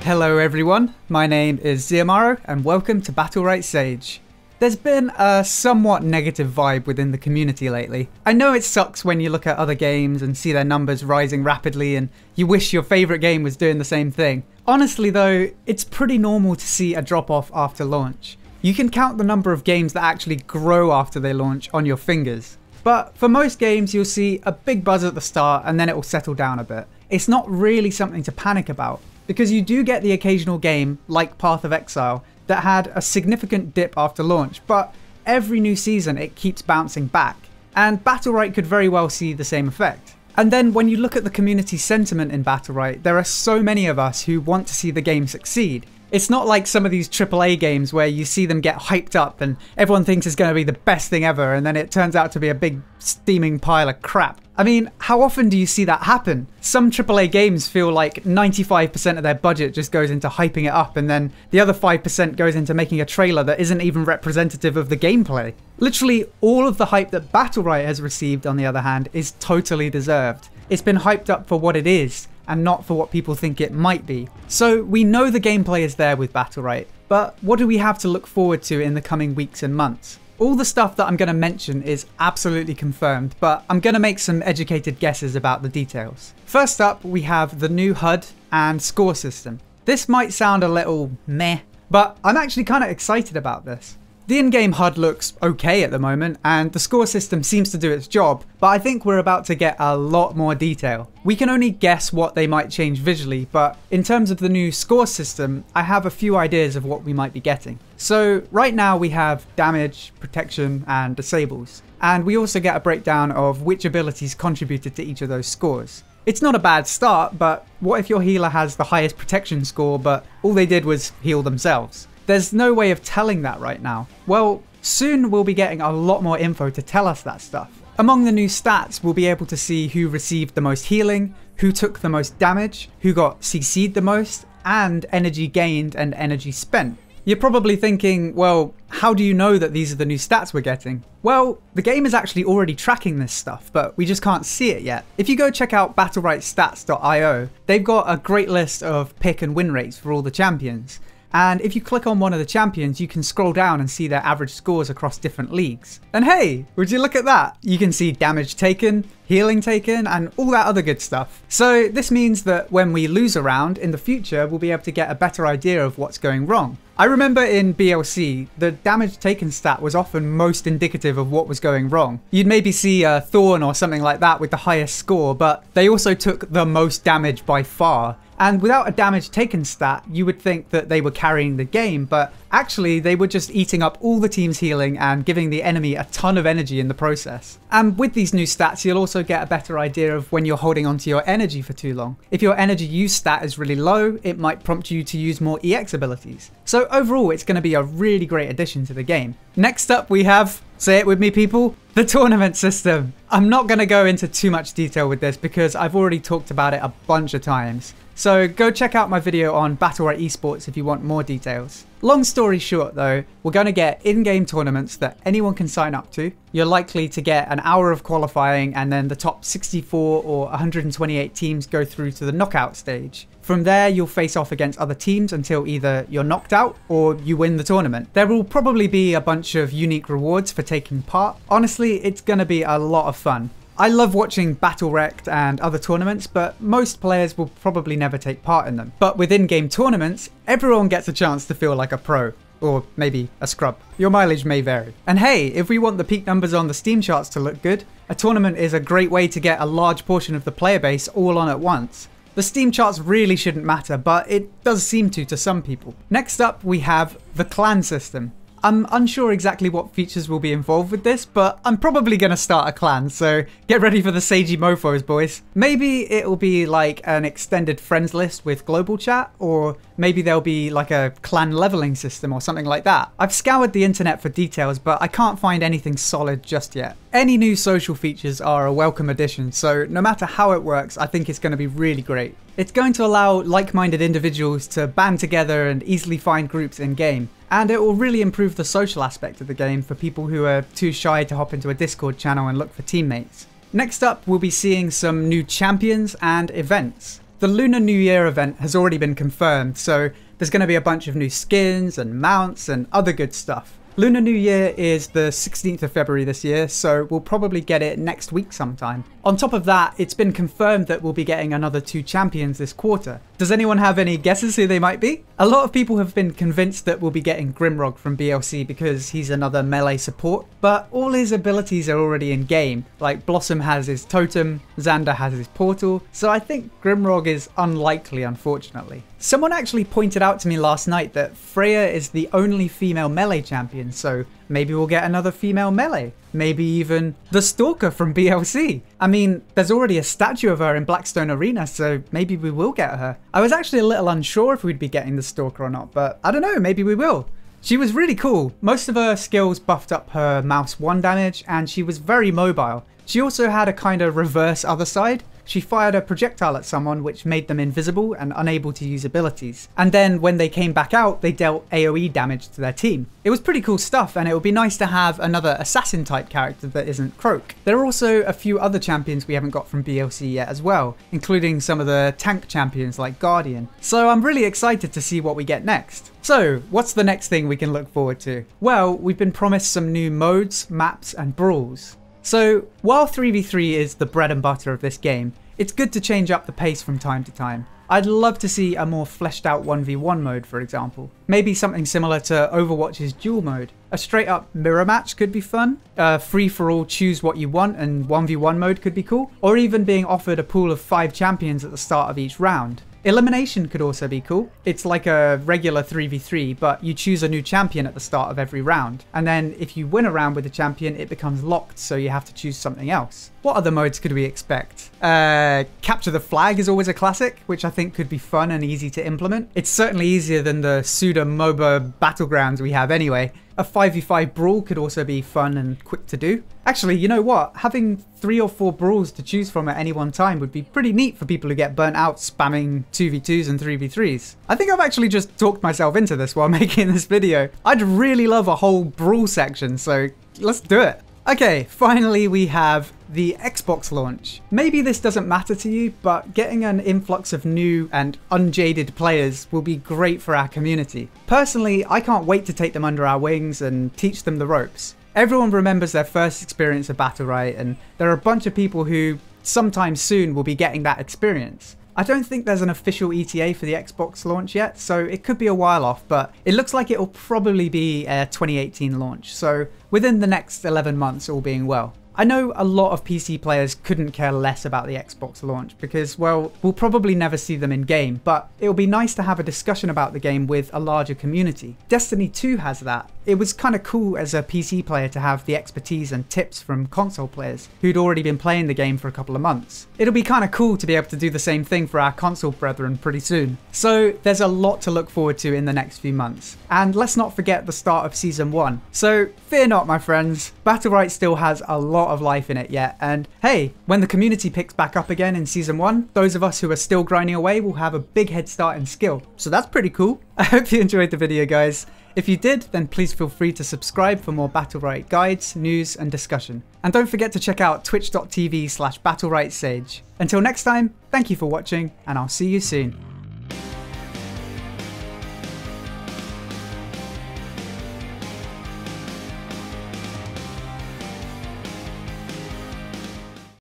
Hello everyone, my name is Ziamaro and welcome to Battlerite Sage. There's been a somewhat negative vibe within the community lately. I know it sucks when you look at other games and see their numbers rising rapidly and you wish your favourite game was doing the same thing. Honestly though, it's pretty normal to see a drop off after launch. You can count the number of games that actually grow after they launch on your fingers. But for most games you'll see a big buzz at the start and then it will settle down a bit. It's not really something to panic about, because you do get the occasional game, like Path of Exile, that had a significant dip after launch, but every new season it keeps bouncing back, and Battlerite could very well see the same effect. And then when you look at the community sentiment in Battlerite, there are so many of us who want to see the game succeed. It's not like some of these AAA games where you see them get hyped up and everyone thinks it's going to be the best thing ever and then it turns out to be a big steaming pile of crap. I mean, how often do you see that happen? Some AAA games feel like 95% of their budget just goes into hyping it up and then the other 5% goes into making a trailer that isn't even representative of the gameplay. Literally all of the hype that Battlerite has received, on the other hand, is totally deserved. It's been hyped up for what it is, and not for what people think it might be. So we know the gameplay is there with Battlerite, but what do we have to look forward to in the coming weeks and months? All the stuff that I'm going to mention is absolutely confirmed, but I'm going to make some educated guesses about the details. First up, we have the new HUD and score system. This might sound a little meh, but I'm actually kind of excited about this. The in-game HUD looks okay at the moment, and the score system seems to do its job, but I think we're about to get a lot more detail. We can only guess what they might change visually, but in terms of the new score system, I have a few ideas of what we might be getting. So right now we have damage, protection, and disables, and we also get a breakdown of which abilities contributed to each of those scores. It's not a bad start, but what if your healer has the highest protection score, but all they did was heal themselves? There's no way of telling that right now. Well, soon we'll be getting a lot more info to tell us that stuff. Among the new stats, we'll be able to see who received the most healing, who took the most damage, who got CC'd the most, and energy gained and energy spent. You're probably thinking, well, how do you know that these are the new stats we're getting? Well, the game is actually already tracking this stuff, but we just can't see it yet. If you go check out battleritestats.io, they've got a great list of pick and win rates for all the champions. And if you click on one of the champions, you can scroll down and see their average scores across different leagues. And hey, would you look at that? You can see damage taken, healing taken, and all that other good stuff. So this means that when we lose a round in the future, we'll be able to get a better idea of what's going wrong. I remember in BLC, the damage taken stat was often most indicative of what was going wrong. You'd maybe see a Thorn or something like that with the highest score, but they also took the most damage by far. And without a damage taken stat, you would think that they were carrying the game, but actually they were just eating up all the team's healing and giving the enemy a ton of energy in the process. And with these new stats, you'll also get a better idea of when you're holding onto your energy for too long. If your energy use stat is really low, it might prompt you to use more EX abilities. So overall, it's going to be a really great addition to the game. Next up, we have, say it with me people, the tournament system. I'm not going to go into too much detail with this because I've already talked about it a bunch of times. So go check out my video on Battlerite Esports if you want more details. Long story short though, we're going to get in-game tournaments that anyone can sign up to. You're likely to get an hour of qualifying and then the top 64 or 128 teams go through to the knockout stage. From there, you'll face off against other teams until either you're knocked out or you win the tournament. There will probably be a bunch of unique rewards for taking part. Honestly, it's going to be a lot of fun. I love watching Battle Wrecked and other tournaments, but most players will probably never take part in them. But with in-game tournaments, everyone gets a chance to feel like a pro. Or maybe a scrub. Your mileage may vary. And hey, if we want the peak numbers on the Steam charts to look good, a tournament is a great way to get a large portion of the player base all on at once. The Steam charts really shouldn't matter, but it does seem to some people. Next up, we have the clan system. I'm unsure exactly what features will be involved with this, but I'm probably going to start a clan, so get ready for the sagey mofos, boys. Maybe it'll be like an extended friends list with global chat, or maybe there'll be like a clan leveling system or something like that. I've scoured the internet for details, but I can't find anything solid just yet. Any new social features are a welcome addition, so no matter how it works, I think it's going to be really great. It's going to allow like-minded individuals to band together and easily find groups in-game. And it will really improve the social aspect of the game for people who are too shy to hop into a Discord channel and look for teammates. Next up, we'll be seeing some new champions and events. The Lunar New Year event has already been confirmed, so there's going to be a bunch of new skins and mounts and other good stuff. Lunar New Year is the 16th of February this year, so we'll probably get it next week sometime. On top of that, it's been confirmed that we'll be getting another 2 champions this quarter. Does anyone have any guesses who they might be? A lot of people have been convinced that we'll be getting Grimrog from BLC because he's another melee support, but all his abilities are already in game. Like Blossom has his totem, Xander has his portal, so I think Grimrog is unlikely, unfortunately. Someone actually pointed out to me last night that Freya is the only female melee champion, so maybe we'll get another female melee. Maybe even the Stalker from BLC. I mean, there's already a statue of her in Blackstone Arena, so maybe we will get her. I was actually a little unsure if we'd be getting the Stalker or not, but I don't know, maybe we will. She was really cool. Most of her skills buffed up her mouse 1 damage, and she was very mobile. She also had a kind of reverse other side. She fired a projectile at someone which made them invisible and unable to use abilities. And then when they came back out, they dealt AoE damage to their team. It was pretty cool stuff, and it would be nice to have another assassin type character that isn't Croak. There are also a few other champions we haven't got from BLC yet as well, including some of the tank champions like Guardian. So I'm really excited to see what we get next. So what's the next thing we can look forward to? Well, we've been promised some new modes, maps and brawls. So, while 3v3 is the bread and butter of this game, it's good to change up the pace from time to time. I'd love to see a more fleshed out 1v1 mode, for example. Maybe something similar to Overwatch's duel mode. A straight up mirror match could be fun. Free for all choose what you want and 1v1 mode could be cool. Or even being offered a pool of 5 champions at the start of each round. Elimination could also be cool. It's like a regular 3v3, but you choose a new champion at the start of every round. And then if you win a round with the champion, it becomes locked, so you have to choose something else. What other modes could we expect? Capture the flag is always a classic, which I think could be fun and easy to implement. It's certainly easier than the pseudo MOBA battlegrounds we have anyway. A 5v5 brawl could also be fun and quick to do. Actually, you know what? Having 3 or 4 brawls to choose from at any one time would be pretty neat for people who get burnt out spamming 2v2s and 3v3s. I think I've actually just talked myself into this while making this video. I'd really love a whole brawl section, so let's do it. Okay, finally we have the Xbox launch. Maybe this doesn't matter to you, but getting an influx of new and unjaded players will be great for our community. Personally, I can't wait to take them under our wings and teach them the ropes. Everyone remembers their first experience of Battlerite, and there are a bunch of people who sometime soon will be getting that experience. I don't think there's an official ETA for the Xbox launch yet, so it could be a while off, but it looks like it'll probably be a 2018 launch, so within the next 11 months, all being well. I know a lot of PC players couldn't care less about the Xbox launch because, well, we'll probably never see them in game, but it'll be nice to have a discussion about the game with a larger community. Destiny 2 has that. It was kind of cool as a PC player to have the expertise and tips from console players who'd already been playing the game for a couple of months. It'll be kind of cool to be able to do the same thing for our console brethren pretty soon. So there's a lot to look forward to in the next few months. And let's not forget the start of Season 1. So fear not, my friends, Battlerite still has a lot of life in it yet, and hey, when the community picks back up again in Season 1, those of us who are still grinding away will have a big head start in skill. So that's pretty cool. I hope you enjoyed the video, guys. If you did, then please feel free to subscribe for more Battlerite guides, news and discussion. And don't forget to check out twitch.tv/BattleriteSage. Until next time, thank you for watching, and I'll see you soon.